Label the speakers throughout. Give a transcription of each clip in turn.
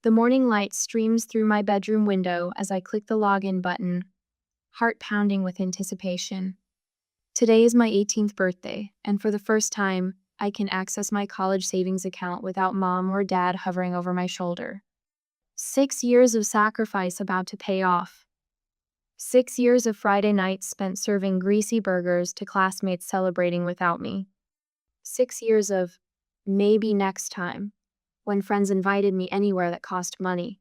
Speaker 1: The morning light streams through my bedroom window as I click the login button, heart pounding with anticipation. Today is my 18th birthday, and for the first time, I can access my college savings account without mom or dad hovering over my shoulder. 6 years of sacrifice about to pay off. 6 years of Friday nights spent serving greasy burgers to classmates celebrating without me. 6 years of maybe next time, when friends invited me anywhere that cost money.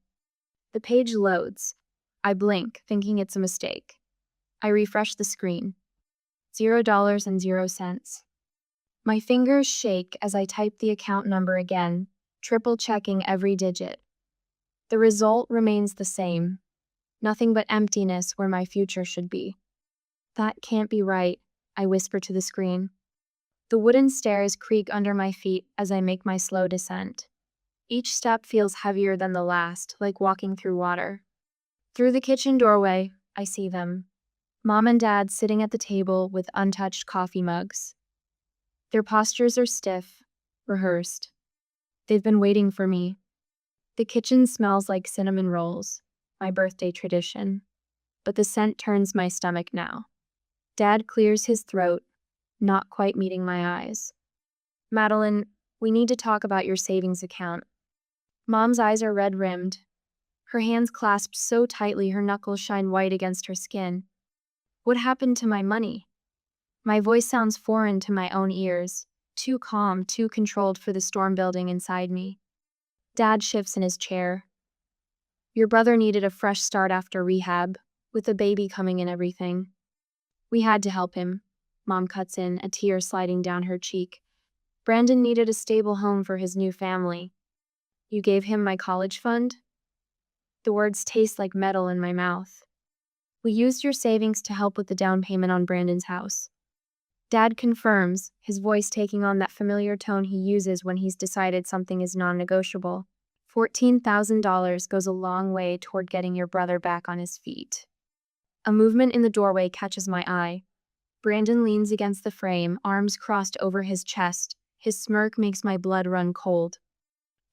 Speaker 1: The page loads. I blink, thinking it's a mistake. I refresh the screen. $0.00. My fingers shake as I type the account number again, triple checking every digit. The result remains the same. Nothing but emptiness where my future should be. That can't be right, I whisper to the screen. The wooden stairs creak under my feet as I make my slow descent. Each step feels heavier than the last, like walking through water. Through the kitchen doorway, I see them. Mom and Dad sitting at the table with untouched coffee mugs. Their postures are stiff, rehearsed. They've been waiting for me. The kitchen smells like cinnamon rolls, my birthday tradition. But the scent turns my stomach now. Dad clears his throat, not quite meeting my eyes. Madeline, we need to talk about your savings account. Mom's eyes are red-rimmed. Her hands clasped so tightly her knuckles shine white against her skin. What happened to my money? My voice sounds foreign to my own ears, too calm, too controlled for the storm building inside me. Dad shifts in his chair. Your brother needed a fresh start after rehab, with the baby coming and everything. We had to help him. Mom cuts in, a tear sliding down her cheek. Brandon needed a stable home for his new family. You gave him my college fund? The words taste like metal in my mouth. We used your savings to help with the down payment on Brandon's house. Dad confirms, his voice taking on that familiar tone he uses when he's decided something is non-negotiable. $14,000 goes a long way toward getting your brother back on his feet. A movement in the doorway catches my eye. Brandon leans against the frame, arms crossed over his chest. His smirk makes my blood run cold.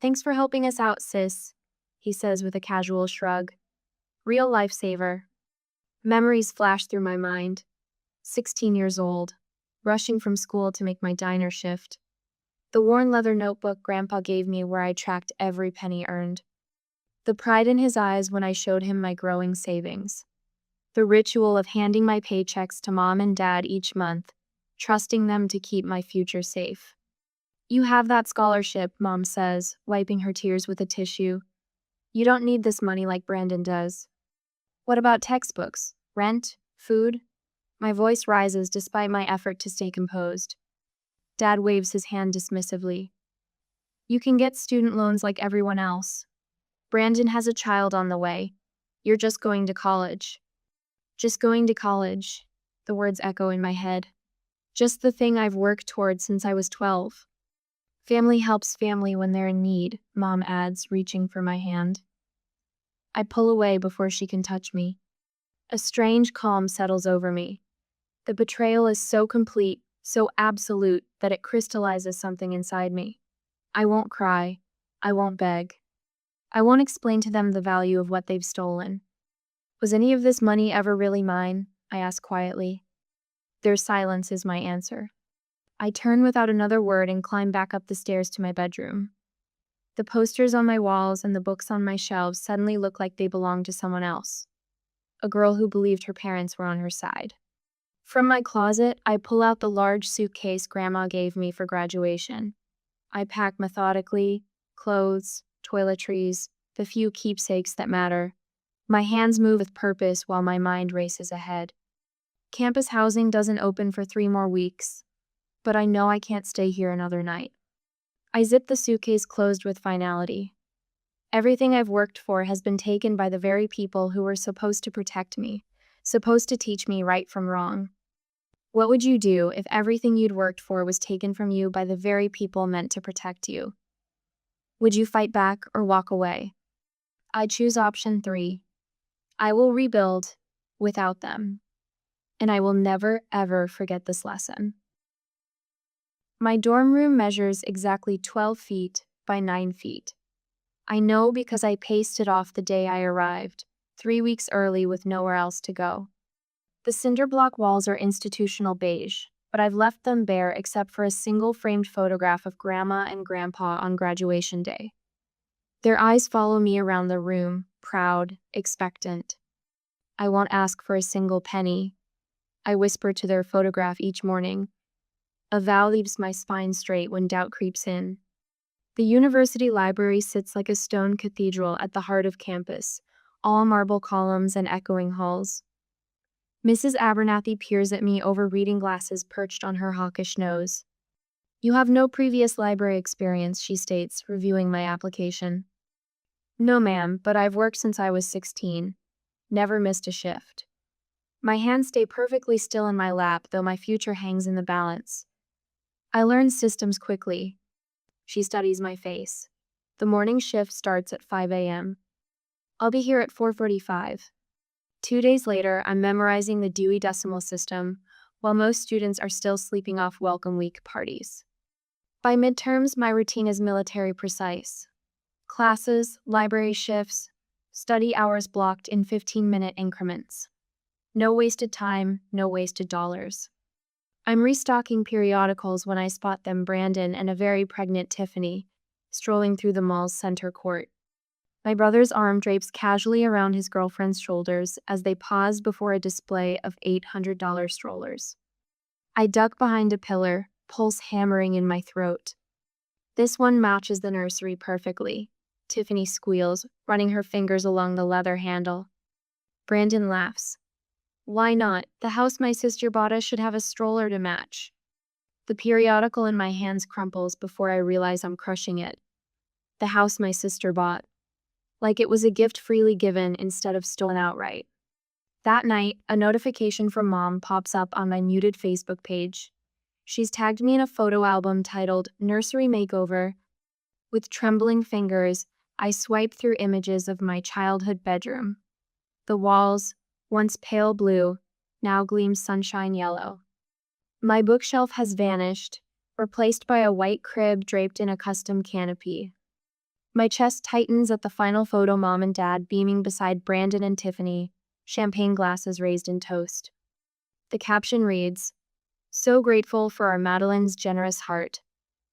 Speaker 1: Thanks for helping us out, sis, he says with a casual shrug. Real lifesaver. Memories flash through my mind. 16 years old, rushing from school to make my diner shift. The worn leather notebook Grandpa gave me where I tracked every penny earned. The pride in his eyes when I showed him my growing savings. The ritual of handing my paychecks to Mom and Dad each month, trusting them to keep my future safe. You have that scholarship, Mom says, wiping her tears with a tissue. You don't need this money like Brandon does. What about textbooks, rent, food? My voice rises despite my effort to stay composed. Dad waves his hand dismissively. You can get student loans like everyone else. Brandon has a child on the way. You're just going to college. Just going to college, the words echo in my head. Just the thing I've worked toward since I was 12. Family helps family when they're in need, Mom adds, reaching for my hand. I pull away before she can touch me. A strange calm settles over me. The betrayal is so complete, so absolute, that it crystallizes something inside me. I won't cry. I won't beg. I won't explain to them the value of what they've stolen. Was any of this money ever really mine? I ask quietly. Their silence is my answer. I turn without another word and climb back up the stairs to my bedroom. The posters on my walls and the books on my shelves suddenly look like they belong to someone else. A girl who believed her parents were on her side. From my closet, I pull out the large suitcase Grandma gave me for graduation. I pack methodically, clothes, toiletries, the few keepsakes that matter. My hands move with purpose while my mind races ahead. Campus housing doesn't open for 3 more weeks, but I know I can't stay here another night. I zip the suitcase closed with finality. Everything I've worked for has been taken by the very people who were supposed to protect me, supposed to teach me right from wrong. What would you do if everything you'd worked for was taken from you by the very people meant to protect you? Would you fight back or walk away? I choose option 3. I will rebuild without them. And I will never, ever forget this lesson. My dorm room measures exactly 12 feet by 9 feet. I know because I pasted off the day I arrived, 3 weeks early with nowhere else to go. The cinder block walls are institutional beige, but I've left them bare except for a single framed photograph of Grandma and Grandpa on graduation day. Their eyes follow me around the room, proud, expectant. I won't ask for a single penny. I whisper to their photograph each morning. A vow leaves my spine straight when doubt creeps in. The university library sits like a stone cathedral at the heart of campus, all marble columns and echoing halls. Mrs. Abernathy peers at me over reading glasses perched on her hawkish nose. You have no previous library experience, she states, reviewing my application. No, ma'am, but I've worked since I was 16. Never missed a shift. My hands stay perfectly still in my lap, though my future hangs in the balance. I learn systems quickly. She studies my face. The morning shift starts at 5 a.m. I'll be here at 4:45. 2 days later, I'm memorizing the Dewey Decimal System, while most students are still sleeping off welcome week parties. By midterms, my routine is military precise. Classes, library shifts, study hours blocked in 15-minute increments. No wasted time, no wasted dollars. I'm restocking periodicals when I spot them Brandon and a very pregnant Tiffany, strolling through the mall's center court. My brother's arm drapes casually around his girlfriend's shoulders as they pause before a display of $800 strollers. I duck behind a pillar, pulse hammering in my throat. This one matches the nursery perfectly, Tiffany squeals, running her fingers along the leather handle. Brandon laughs. Why not? The house my sister bought us should have a stroller to match. The periodical in my hands crumples before I realize I'm crushing it. The house my sister bought. Like it was a gift freely given instead of stolen outright. That night, a notification from Mom pops up on my muted Facebook page. She's tagged me in a photo album titled Nursery Makeover. With trembling fingers, I swipe through images of my childhood bedroom. The walls, once pale blue, now gleam sunshine yellow. My bookshelf has vanished, replaced by a white crib draped in a custom canopy. My chest tightens at the final photo, Mom and Dad beaming beside Brandon and Tiffany, champagne glasses raised in toast. The caption reads, "So grateful for our Madeline's generous heart.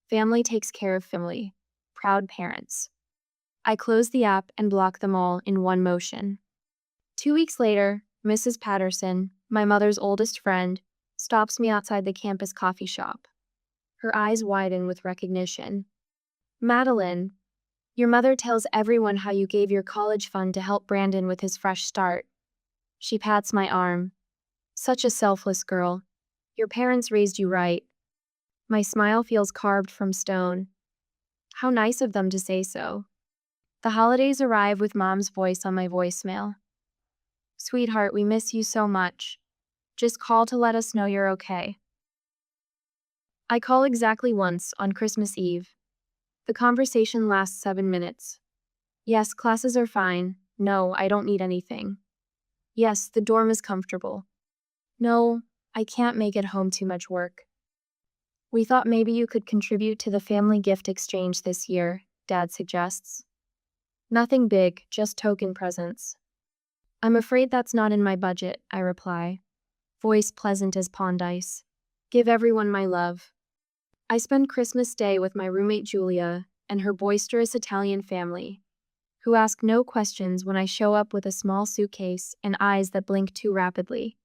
Speaker 1: Family takes care of family. Proud parents." I close the app and block them all in one motion. 2 weeks later, Mrs. Patterson, my mother's oldest friend, stops me outside the campus coffee shop. Her eyes widen with recognition. Madeline, your mother tells everyone how you gave your college fund to help Brandon with his fresh start. She pats my arm. Such a selfless girl. Your parents raised you right. My smile feels carved from stone. How nice of them to say so. The holidays arrive with Mom's voice on my voicemail. Sweetheart, we miss you so much. Just call to let us know you're okay. I call exactly once on Christmas Eve. The conversation lasts 7 minutes. Yes, classes are fine. No, I don't need anything. Yes, the dorm is comfortable. No, I can't make it home, too much work. We thought maybe you could contribute to the family gift exchange this year, Dad suggests. Nothing big, just token presents. I'm afraid that's not in my budget, I reply. Voice pleasant as pond ice. Give everyone my love. I spend Christmas Day with my roommate Julia and her boisterous Italian family, who ask no questions when I show up with a small suitcase and eyes that blink too rapidly.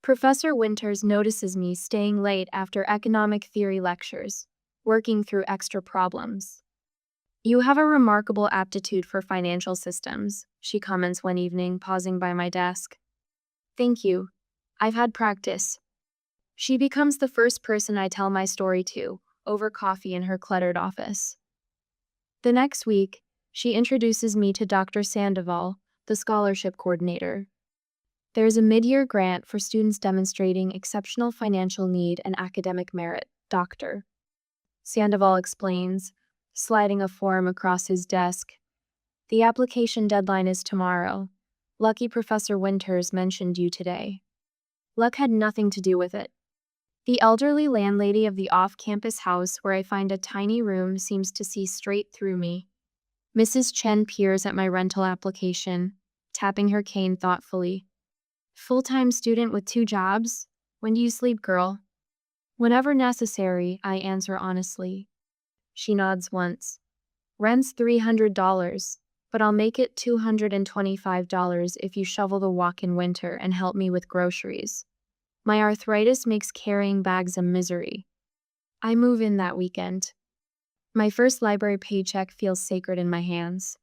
Speaker 1: Professor Winters notices me staying late after economic theory lectures, working through extra problems. You have a remarkable aptitude for financial systems, she comments one evening, pausing by my desk. Thank you. I've had practice. She becomes the first person I tell my story to, over coffee in her cluttered office. The next week, she introduces me to Dr. Sandoval, the scholarship coordinator. There's a mid-year grant for students demonstrating exceptional financial need and academic merit, Dr. Sandoval explains, sliding a form across his desk. The application deadline is tomorrow. Lucky Professor Winters mentioned you today. Luck had nothing to do with it. The elderly landlady of the off-campus house where I find a tiny room seems to see straight through me. Mrs. Chen peers at my rental application, tapping her cane thoughtfully. Full-time student with 2 jobs? When do you sleep, girl? Whenever necessary, I answer honestly. She nods once. Rent's $300, but I'll make it $225 if you shovel the walk in winter and help me with groceries. My arthritis makes carrying bags a misery. I move in that weekend. My first library paycheck feels sacred in my hands.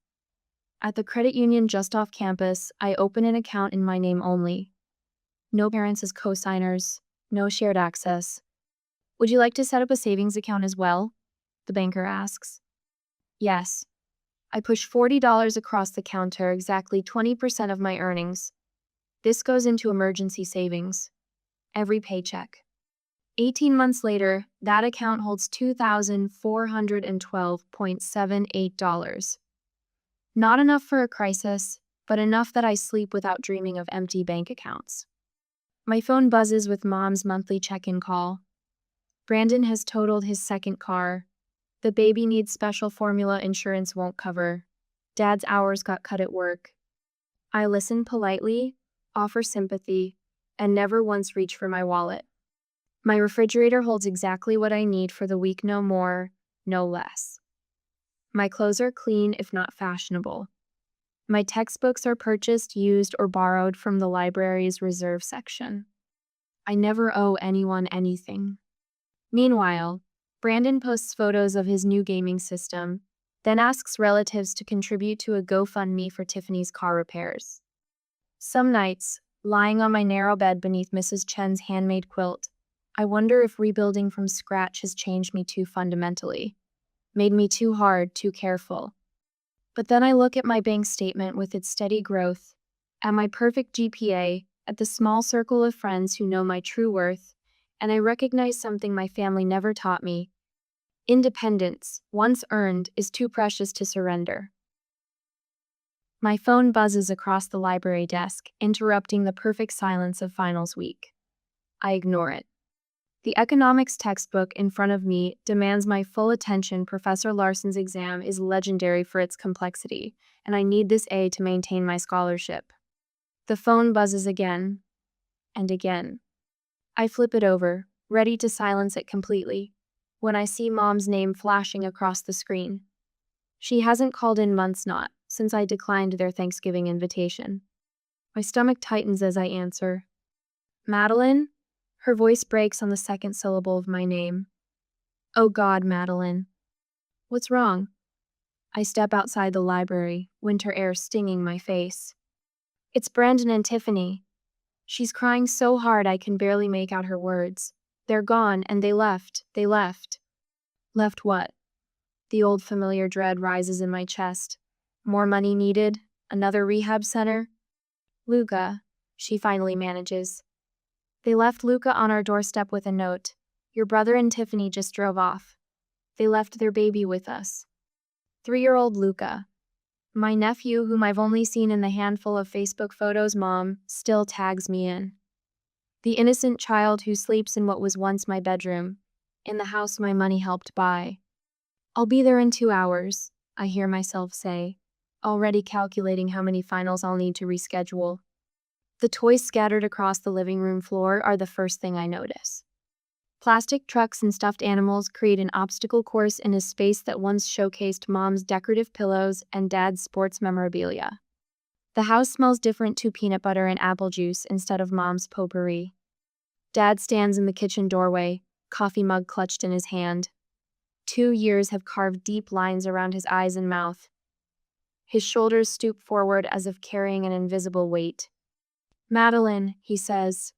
Speaker 1: At the credit union just off campus, I open an account in my name only. No parents as co-signers, no shared access. Would you like to set up a savings account as well? The banker asks. Yes. I push $40 across the counter, exactly 20% of my earnings. This goes into emergency savings. Every paycheck. 18 months later, that account holds $2,412.78. Not enough for a crisis, but enough that I sleep without dreaming of empty bank accounts. My phone buzzes with Mom's monthly check-in call. Brandon has totaled his second car. The baby needs special formula insurance won't cover. Dad's hours got cut at work. I listen politely, offer sympathy, and never once reach for my wallet. My refrigerator holds exactly what I need for the week, no more, no less. My clothes are clean, if not fashionable. My textbooks are purchased, used, or borrowed from the library's reserve section. I never owe anyone anything. Meanwhile, Brandon posts photos of his new gaming system, then asks relatives to contribute to a GoFundMe for Tiffany's car repairs. Some nights, lying on my narrow bed beneath Mrs. Chen's handmade quilt, I wonder if rebuilding from scratch has changed me too fundamentally, made me too hard, too careful. But then I look at my bank statement with its steady growth, at my perfect GPA, at the small circle of friends who know my true worth, and I recognize something my family never taught me. Independence, once earned, is too precious to surrender. My phone buzzes across the library desk, interrupting the perfect silence of finals week. I ignore it. The economics textbook in front of me demands my full attention. Professor Larson's exam is legendary for its complexity, and I need this A to maintain my scholarship. The phone buzzes again, and again. I flip it over, ready to silence it completely, when I see Mom's name flashing across the screen. She hasn't called in months, not since I declined their Thanksgiving invitation. My stomach tightens as I answer. Madeline? Her voice breaks on the second syllable of my name. Oh God, Madeline. What's wrong? I step outside the library, winter air stinging my face. It's Brandon and Tiffany. She's crying so hard I can barely make out her words. They're gone, and they left. They left. Left what? The old familiar dread rises in my chest. More money needed? Another rehab center? Luca, she finally manages. They left Luca on our doorstep with a note. Your brother and Tiffany just drove off. They left their baby with us. 3-year-old Luca. My nephew, whom I've only seen in the handful of Facebook photos Mom still tags me in. The innocent child who sleeps in what was once my bedroom, in the house my money helped buy. I'll be there in 2 hours, I hear myself say, already calculating how many finals I'll need to reschedule. The toys scattered across the living room floor are the first thing I notice. Plastic trucks and stuffed animals create an obstacle course in a space that once showcased Mom's decorative pillows and Dad's sports memorabilia. The house smells different to peanut butter and apple juice instead of Mom's potpourri. Dad stands in the kitchen doorway, coffee mug clutched in his hand. 2 years have carved deep lines around his eyes and mouth. His shoulders stoop forward as if carrying an invisible weight. Madeline, he says,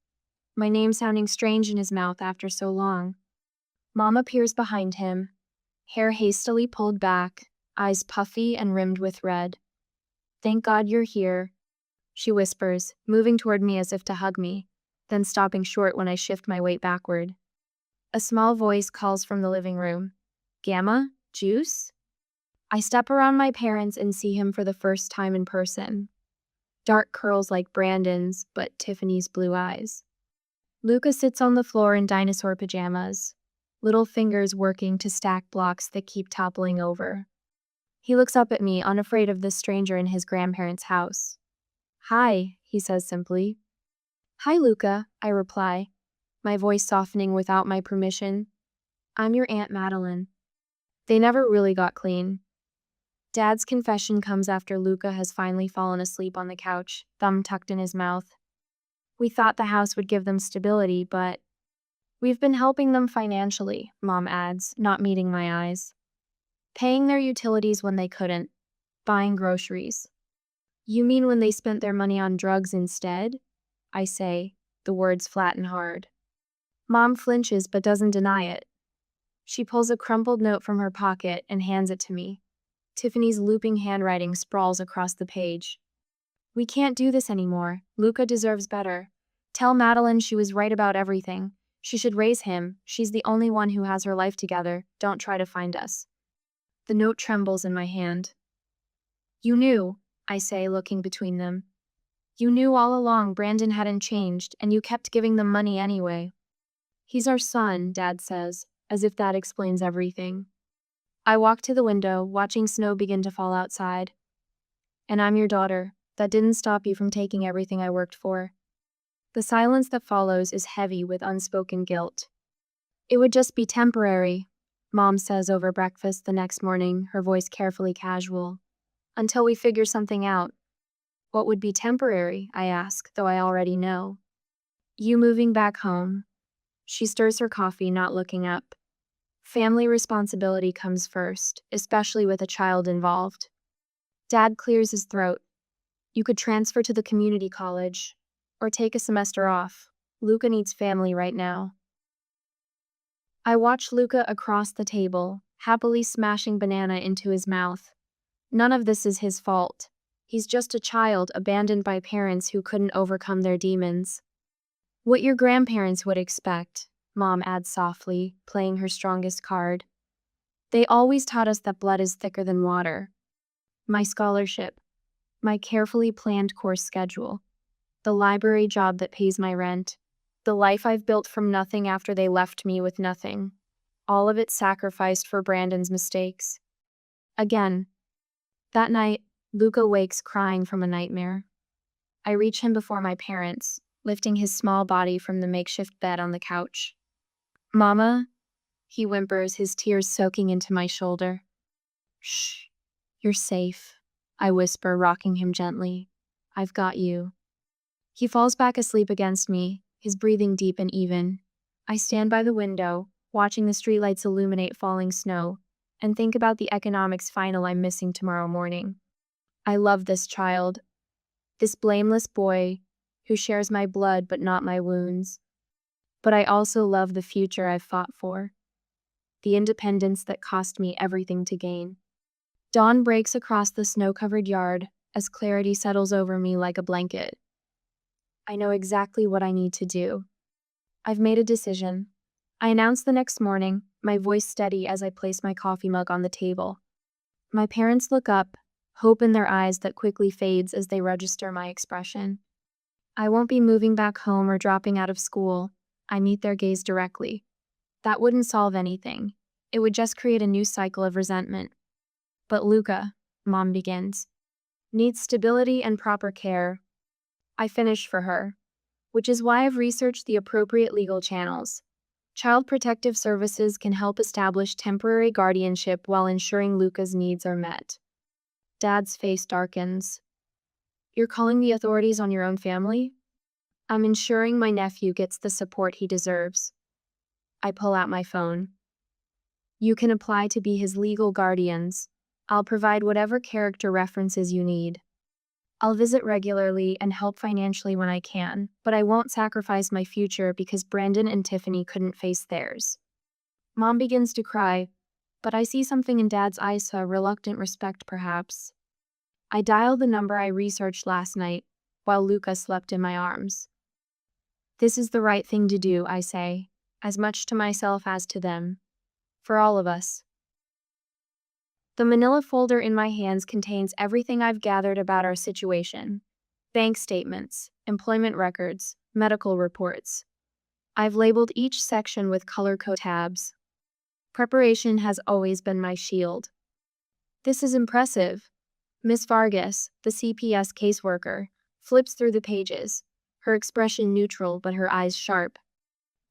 Speaker 1: my name sounding strange in his mouth after so long. Mom appears behind him, hair hastily pulled back, eyes puffy and rimmed with red. Thank God you're here, she whispers, moving toward me as if to hug me, then stopping short when I shift my weight backward. A small voice calls from the living room. Gamma? Juice? I step around my parents and see him for the first time in person. Dark curls like Brandon's, but Tiffany's blue eyes. Luca sits on the floor in dinosaur pajamas, little fingers working to stack blocks that keep toppling over. He looks up at me, unafraid of this stranger in his grandparents' house. Hi, he says simply. Hi, Luca, I reply, my voice softening without my permission. I'm your Aunt Madeline. They never really got clean. Dad's confession comes after Luca has finally fallen asleep on the couch, thumb tucked in his mouth. We thought the house would give them stability, but we've been helping them financially, Mom adds, not meeting my eyes. Paying their utilities when they couldn't. Buying groceries. You mean when they spent their money on drugs instead? I say, the words flat and hard. Mom flinches but doesn't deny it. She pulls a crumpled note from her pocket and hands it to me. Tiffany's looping handwriting sprawls across the page. We can't do this anymore. Luca deserves better. Tell Madeline she was right about everything. She should raise him. She's the only one who has her life together. Don't try to find us. The note trembles in my hand. You knew, I say, looking between them. You knew all along Brandon hadn't changed, and you kept giving them money anyway. He's our son, Dad says, as if that explains everything. I walk to the window, watching snow begin to fall outside. And I'm your daughter. That didn't stop you from taking everything I worked for. The silence that follows is heavy with unspoken guilt. It would just be temporary, Mom says over breakfast the next morning, her voice carefully casual. Until we figure something out. What would be temporary, I ask, though I already know. You moving back home. She stirs her coffee, not looking up. Family responsibility comes first, especially with a child involved. Dad clears his throat. You could transfer to the community college, or take a semester off. Luca needs family right now. I watch Luca across the table, happily smashing banana into his mouth. None of this is his fault. He's just a child abandoned by parents who couldn't overcome their demons. What your grandparents would expect, Mom adds softly, playing her strongest card. They always taught us that blood is thicker than water. My scholarship, my carefully planned course schedule, the library job that pays my rent, the life I've built from nothing after they left me with nothing. All of it sacrificed for Brandon's mistakes. Again. That night, Luca wakes crying from a nightmare. I reach him before my parents, lifting his small body from the makeshift bed on the couch. Mama, he whimpers, his tears soaking into my shoulder. Shh, you're safe, I whisper, rocking him gently. I've got you. He falls back asleep against me, his breathing deep and even. I stand by the window, watching the streetlights illuminate falling snow, and think about the economics final I'm missing tomorrow morning. I love this child, this blameless boy who shares my blood but not my wounds. But I also love the future I've fought for, the independence that cost me everything to gain. Dawn breaks across the snow-covered yard as clarity settles over me like a blanket. I know exactly what I need to do. I've made a decision. I announce the next morning, my voice steady as I place my coffee mug on the table. My parents look up, hope in their eyes that quickly fades as they register my expression. I won't be moving back home or dropping out of school. I meet their gaze directly. That wouldn't solve anything. It would just create a new cycle of resentment. But Luca, Mom begins, needs stability and proper care. I finish for her, which is why I've researched the appropriate legal channels. Child Protective Services can help establish temporary guardianship while ensuring Luca's needs are met. Dad's face darkens. You're calling the authorities on your own family? I'm ensuring my nephew gets the support he deserves. I pull out my phone. You can apply to be his legal guardians. I'll provide whatever character references you need. I'll visit regularly and help financially when I can, but I won't sacrifice my future because Brandon and Tiffany couldn't face theirs. Mom begins to cry, but I see something in Dad's eyes, a reluctant respect perhaps. I dial the number I researched last night, while Luca slept in my arms. This is the right thing to do, I say, as much to myself as to them. For all of us. The manila folder in my hands contains everything I've gathered about our situation. Bank statements, employment records, medical reports. I've labeled each section with color code tabs. Preparation has always been my shield. This is impressive. Miss Vargas, the CPS caseworker, flips through the pages, her expression neutral but her eyes sharp.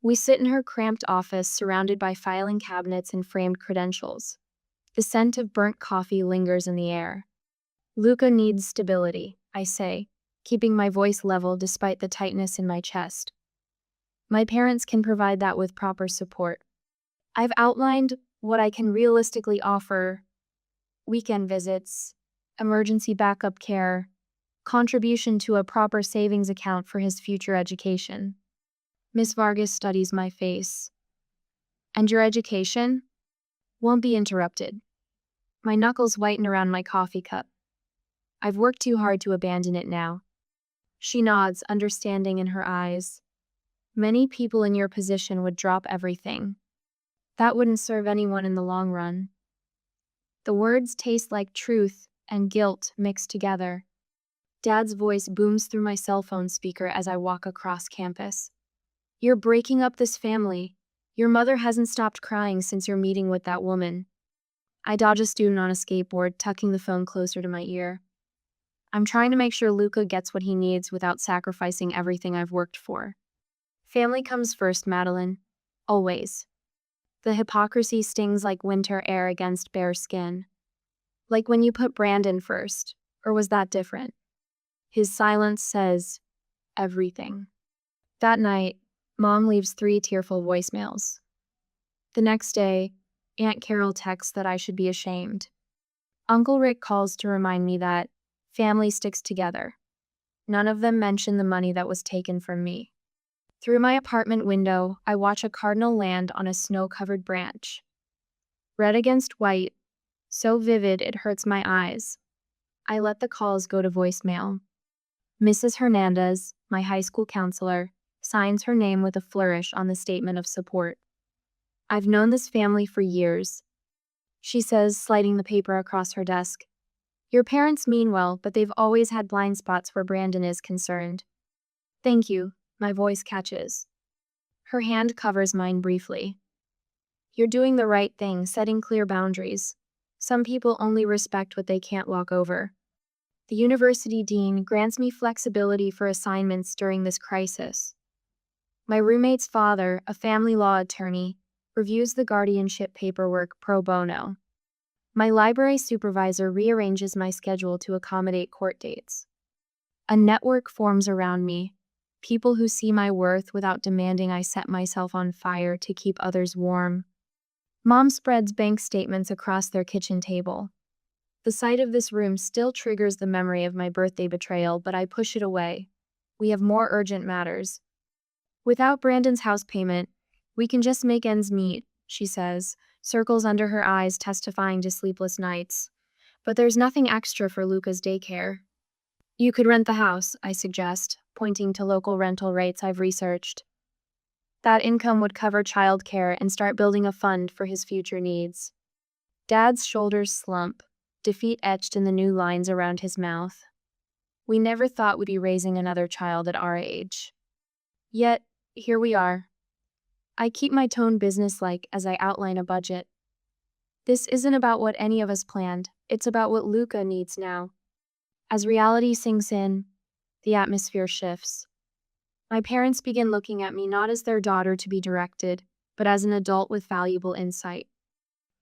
Speaker 1: We sit in her cramped office surrounded by filing cabinets and framed credentials. The scent of burnt coffee lingers in the air. Luca needs stability, I say, keeping my voice level despite the tightness in my chest. My parents can provide that with proper support. I've outlined what I can realistically offer: weekend visits, emergency backup care, contribution to a proper savings account for his future education. Miss Vargas studies my face. And your education? Won't be interrupted. My knuckles whiten around my coffee cup. I've worked too hard to abandon it now. She nods, understanding in her eyes. Many people in your position would drop everything. That wouldn't serve anyone in the long run. The words taste like truth and guilt mixed together. Dad's voice booms through my cell phone speaker as I walk across campus. You're breaking up this family. Your mother hasn't stopped crying since your meeting with that woman. I dodge a student on a skateboard, tucking the phone closer to my ear. I'm trying to make sure Luca gets what he needs without sacrificing everything I've worked for. Family comes first, Madeline. Always. The hypocrisy stings like winter air against bare skin. Like when you put Brandon first, or was that different? His silence says everything. That night, Mom leaves 3 tearful voicemails. The next day, Aunt Carol texts that I should be ashamed. Uncle Rick calls to remind me that family sticks together. None of them mention the money that was taken from me. Through my apartment window, I watch a cardinal land on a snow-covered branch. Red against white, so vivid it hurts my eyes. I let the calls go to voicemail. Mrs. Hernandez, my high school counselor, signs her name with a flourish on the statement of support. I've known this family for years, she says, sliding the paper across her desk. Your parents mean well, but they've always had blind spots where Brandon is concerned. Thank you, my voice catches. Her hand covers mine briefly. You're doing the right thing, setting clear boundaries. Some people only respect what they can't walk over. The university dean grants me flexibility for assignments during this crisis. My roommate's father, a family law attorney, reviews the guardianship paperwork pro bono. My library supervisor rearranges my schedule to accommodate court dates. A network forms around me, people who see my worth without demanding I set myself on fire to keep others warm. Mom spreads bank statements across their kitchen table. The sight of this room still triggers the memory of my birthday betrayal, but I push it away. We have more urgent matters. Without Brandon's house payment, we can just make ends meet, she says, circles under her eyes testifying to sleepless nights. But there's nothing extra for Luca's daycare. You could rent the house, I suggest, pointing to local rental rates I've researched. That income would cover childcare and start building a fund for his future needs. Dad's shoulders slump, defeat etched in the new lines around his mouth. We never thought we'd be raising another child at our age. Yet, here we are. I keep my tone businesslike as I outline a budget. This isn't about what any of us planned, it's about what Luca needs now. As reality sinks in, the atmosphere shifts. My parents begin looking at me not as their daughter to be directed, but as an adult with valuable insight.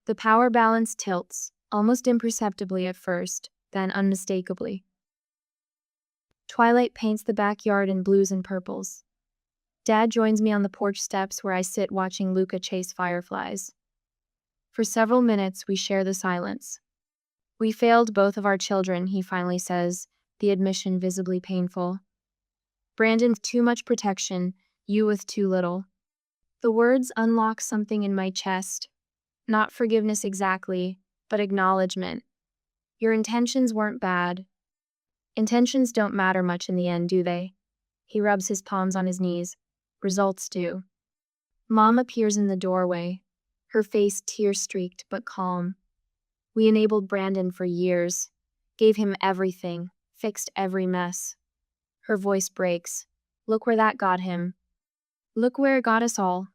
Speaker 1: The power balance tilts, almost imperceptibly at first, then unmistakably. Twilight paints the backyard in blues and purples. Dad joins me on the porch steps where I sit watching Luca chase fireflies. For several minutes, we share the silence. We failed both of our children, he finally says, the admission visibly painful. Brandon with too much protection, you with too little. The words unlock something in my chest. Not forgiveness exactly, but acknowledgement. Your intentions weren't bad. Intentions don't matter much in the end, do they? He rubs his palms on his knees. Results do. Mom appears in the doorway, her face tear-streaked but calm. We enabled Brandon for years, gave him everything, fixed every mess. Her voice breaks. Look where that got him. Look where it got us all.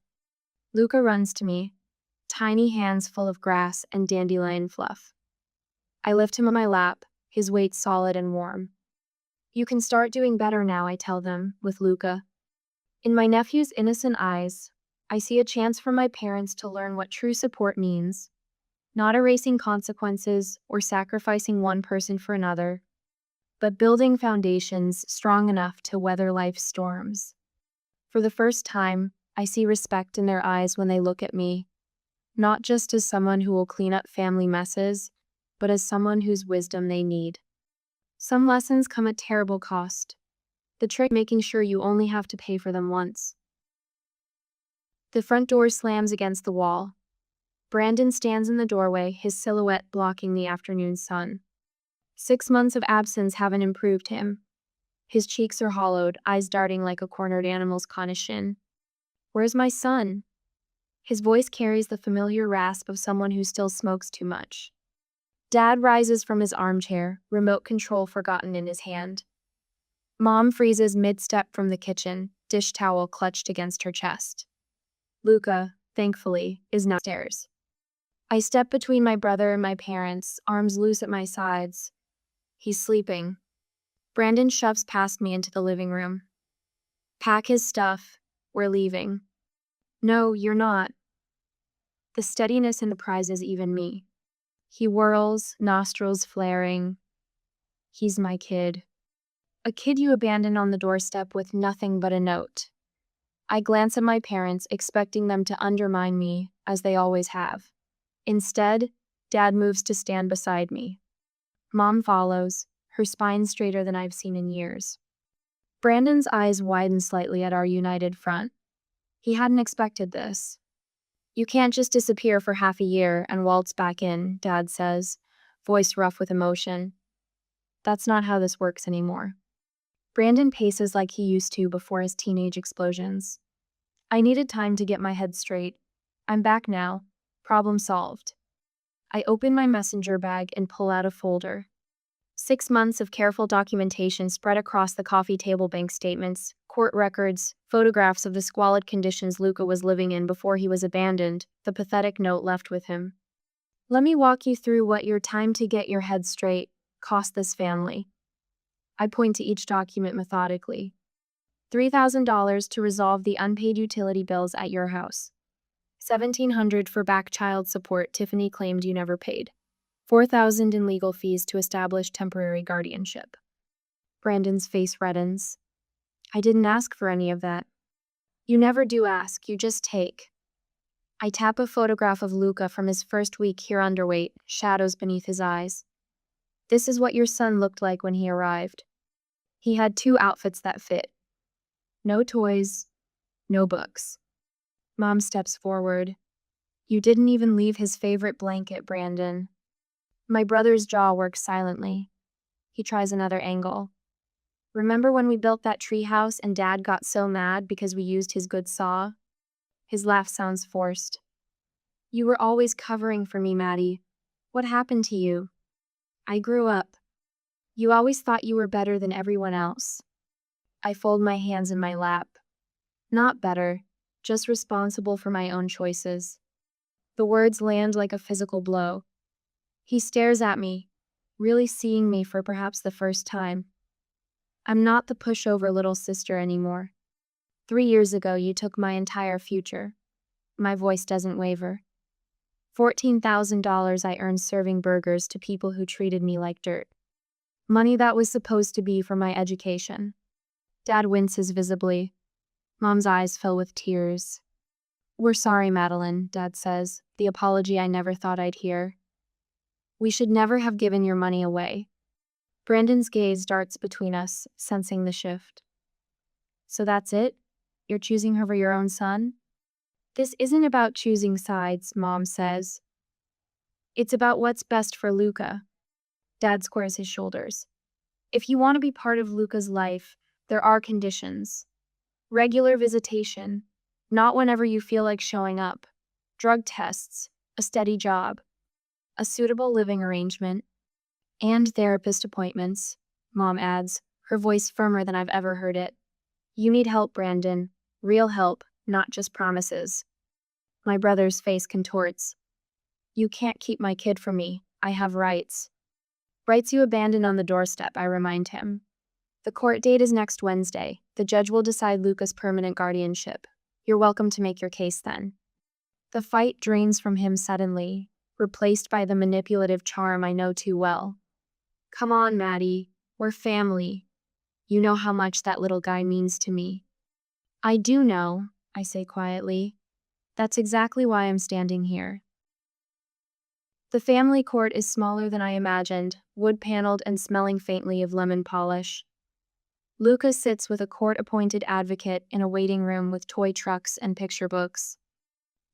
Speaker 1: Luca runs to me, tiny hands full of grass and dandelion fluff. I lift him on my lap, his weight solid and warm. You can start doing better now, I tell them, with Luca. In my nephew's innocent eyes, I see a chance for my parents to learn what true support means, not erasing consequences or sacrificing one person for another, but building foundations strong enough to weather life's storms. For the first time, I see respect in their eyes when they look at me, not just as someone who will clean up family messes, but as someone whose wisdom they need. Some lessons come at terrible cost. The trick making sure you only have to pay for them once. The front door slams against the wall. Brandon stands in the doorway, his silhouette blocking the afternoon sun. 6 months of absence haven't improved him. His cheeks are hollowed, eyes darting like a cornered animal's conition. Where's my son? His voice carries the familiar rasp of someone who still smokes too much. Dad rises from his armchair, remote control forgotten in his hand. Mom freezes mid-step from the kitchen, dish towel clutched against her chest. Luca, thankfully, is now upstairs. I step between my brother and my parents, arms loose at my sides. He's sleeping. Brandon shoves past me into the living room. Pack his stuff. We're leaving. No, you're not. The steadiness surprises even me. He whirls, nostrils flaring. He's my kid. A kid you abandoned on the doorstep with nothing but a note. I glance at my parents, expecting them to undermine me, as they always have. Instead, Dad moves to stand beside me. Mom follows, her spine straighter than I've seen in years. Brandon's eyes widen slightly at our united front. He hadn't expected this. You can't just disappear for half a year and waltz back in, Dad says, voice rough with emotion. That's not how this works anymore. Brandon paces like he used to before his teenage explosions. I needed time to get my head straight. I'm back now. Problem solved. I open my messenger bag and pull out a folder. 6 months of careful documentation spread across the coffee table, bank statements, court records, photographs of the squalid conditions Luca was living in before he was abandoned, the pathetic note left with him. Let me walk you through what your time to get your head straight cost this family. I point to each document methodically. $3,000 to resolve the unpaid utility bills at your house. $1,700 for back child support Tiffany claimed you never paid. $4,000 in legal fees to establish temporary guardianship. Brandon's face reddens. I didn't ask for any of that. You never do ask, you just take. I tap a photograph of Luca from his first week here underweight, shadows beneath his eyes. This is what your son looked like when he arrived. He had 2 outfits that fit. No toys, no books. Mom steps forward. You didn't even leave his favorite blanket, Brandon. My brother's jaw works silently. He tries another angle. Remember when we built that treehouse and Dad got so mad because we used his good saw? His laugh sounds forced. You were always covering for me, Maddie. What happened to you? I grew up. You always thought you were better than everyone else. I fold my hands in my lap. Not better, just responsible for my own choices. The words land like a physical blow. He stares at me, really seeing me for perhaps the first time. I'm not the pushover little sister anymore. 3 years ago, you took my entire future. My voice doesn't waver. $14,000 I earned serving burgers to people who treated me like dirt. Money that was supposed to be for my education. Dad winces visibly. Mom's eyes fill with tears. We're sorry, Madeline, Dad says, the apology I never thought I'd hear. We should never have given your money away. Brandon's gaze darts between us, sensing the shift. So that's it? You're choosing her for your own son? This isn't about choosing sides, Mom says. It's about what's best for Luca. Dad squares his shoulders. If you want to be part of Luca's life, there are conditions. Regular visitation, not whenever you feel like showing up. Drug tests, a steady job, a suitable living arrangement, and therapist appointments, Mom adds, her voice firmer than I've ever heard it. You need help, Brandon. Real help, not just promises. My brother's face contorts. You can't keep my kid from me. I have rights. Rights you abandoned on the doorstep, I remind him. The court date is next Wednesday. The judge will decide Luca's permanent guardianship. You're welcome to make your case then. The fight drains from him suddenly, replaced by the manipulative charm I know too well. Come on, Maddie. We're family. You know how much that little guy means to me. I do know, I say quietly. That's exactly why I'm standing here. The family court is smaller than I imagined, wood-paneled and smelling faintly of lemon polish. Luca sits with a court-appointed advocate in a waiting room with toy trucks and picture books.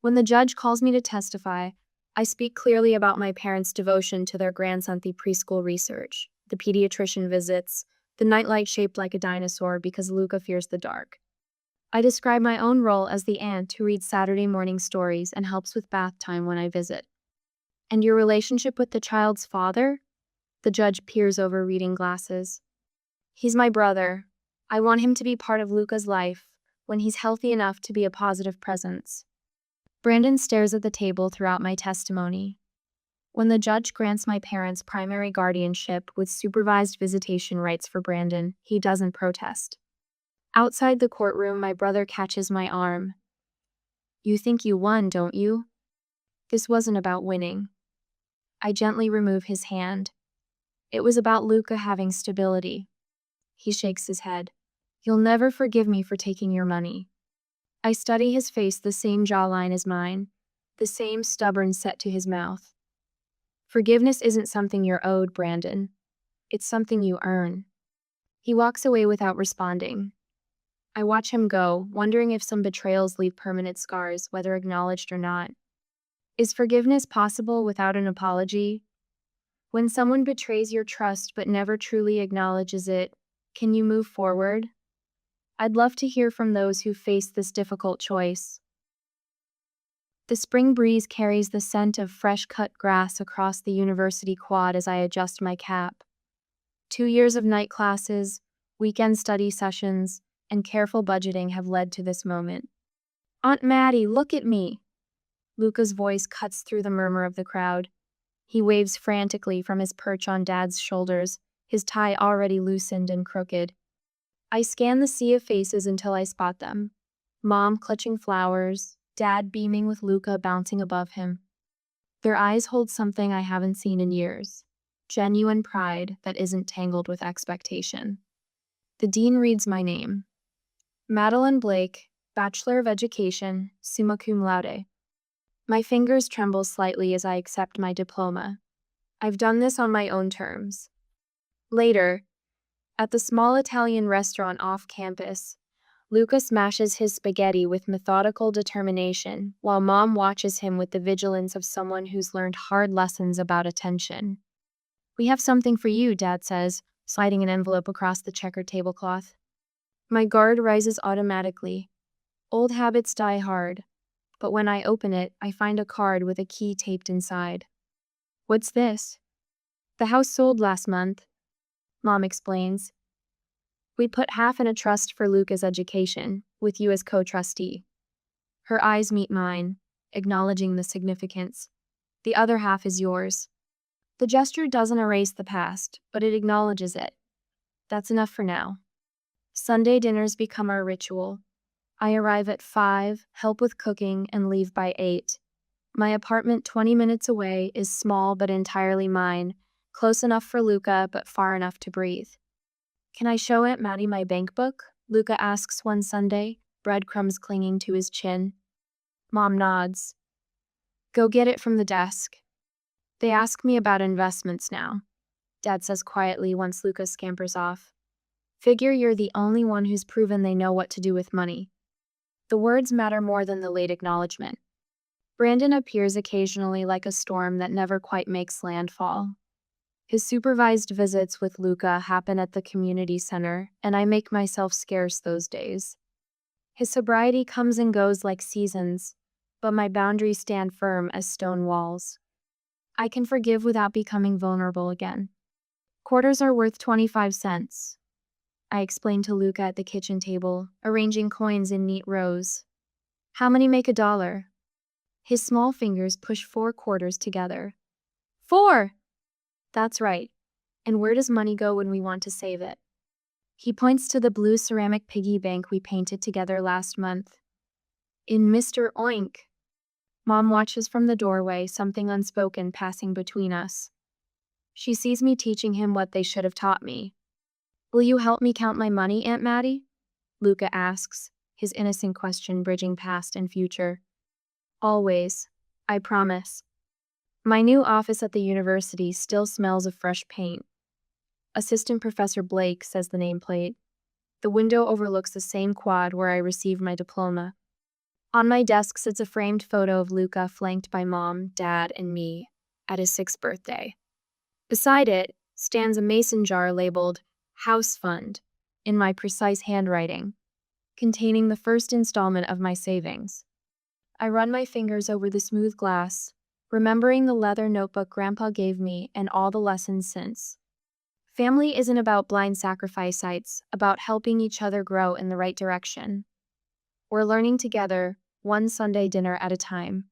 Speaker 1: When the judge calls me to testify, I speak clearly about my parents' devotion to their grandson through preschool research, the pediatrician visits, the nightlight shaped like a dinosaur because Luca fears the dark. I describe my own role as the aunt who reads Saturday morning stories and helps with bath time when I visit. And your relationship with the child's father? The judge peers over reading glasses. He's my brother. I want him to be part of Luca's life when he's healthy enough to be a positive presence. Brandon stares at the table throughout my testimony. When the judge grants my parents primary guardianship with supervised visitation rights for Brandon, he doesn't protest. Outside the courtroom, my brother catches my arm. You think you won, don't you? This wasn't about winning. I gently remove his hand. It was about Luca having stability. He shakes his head. You'll never forgive me for taking your money. I study his face, the same jawline as mine, the same stubborn set to his mouth. Forgiveness isn't something you're owed, Brandon. It's something you earn. He walks away without responding. I watch him go, wondering if some betrayals leave permanent scars, whether acknowledged or not. Is forgiveness possible without an apology? When someone betrays your trust but never truly acknowledges it, can you move forward? I'd love to hear from those who face this difficult choice. The spring breeze carries the scent of fresh-cut grass across the university quad as I adjust my cap. 2 years of night classes, weekend study sessions, and careful budgeting have led to this moment. Aunt Maddie, look at me! Luca's voice cuts through the murmur of the crowd. He waves frantically from his perch on Dad's shoulders, his tie already loosened and crooked. I scan the sea of faces until I spot them. Mom clutching flowers, Dad beaming with Luca bouncing above him. Their eyes hold something I haven't seen in years. Genuine pride that isn't tangled with expectation. The dean reads my name. Madeline Blake, Bachelor of Education, summa cum laude. My fingers tremble slightly as I accept my diploma. I've done this on my own terms. Later, at the small Italian restaurant off campus, Luca smashes his spaghetti with methodical determination, while Mom watches him with the vigilance of someone who's learned hard lessons about attention. We have something for you, Dad says, sliding an envelope across the checkered tablecloth. My guard rises automatically. Old habits die hard, but when I open it, I find a card with a key taped inside. What's this? The house sold last month, Mom explains. We put half in a trust for Luca's education, with you as co-trustee. Her eyes meet mine, acknowledging the significance. The other half is yours. The gesture doesn't erase the past, but it acknowledges it. That's enough for now. Sunday dinners become our ritual. I arrive at 5, help with cooking, and leave by 8. My apartment 20 minutes away is small but entirely mine, close enough for Luca but far enough to breathe. Can I show Aunt Maddie my bank book? Luca asks one Sunday, breadcrumbs clinging to his chin. Mom nods. Go get it from the desk. They ask me about investments now, Dad says quietly once Luca scampers off. Figure you're the only one who's proven they know what to do with money. The words matter more than the late acknowledgement. Brandon appears occasionally like a storm that never quite makes landfall. His supervised visits with Luca happen at the community center, and I make myself scarce those days. His sobriety comes and goes like seasons, but my boundaries stand firm as stone walls. I can forgive without becoming vulnerable again. Quarters are worth 25 cents. I explain to Luca at the kitchen table, arranging coins in neat rows. How many make $1? His small fingers push 4 quarters together. 4! That's right. And where does money go when we want to save it? He points to the blue ceramic piggy bank we painted together last month. In Mr. Oink. Mom watches from the doorway, something unspoken passing between us. She sees me teaching him what they should have taught me. Will you help me count my money, Aunt Maddie? Luca asks, his innocent question bridging past and future. Always. I promise. My new office at the university still smells of fresh paint. Assistant Professor Blake, says the nameplate. The window overlooks the same quad where I received my diploma. On my desk sits a framed photo of Luca flanked by Mom, Dad, and me at his 6th birthday. Beside it stands a mason jar labeled House Fund in my precise handwriting, containing the first installment of my savings. I run my fingers over the smooth glass, remembering the leather notebook Grandpa gave me and all the lessons since. Family isn't about blind sacrifice, it's about helping each other grow in the right direction. We're learning together, one Sunday dinner at a time.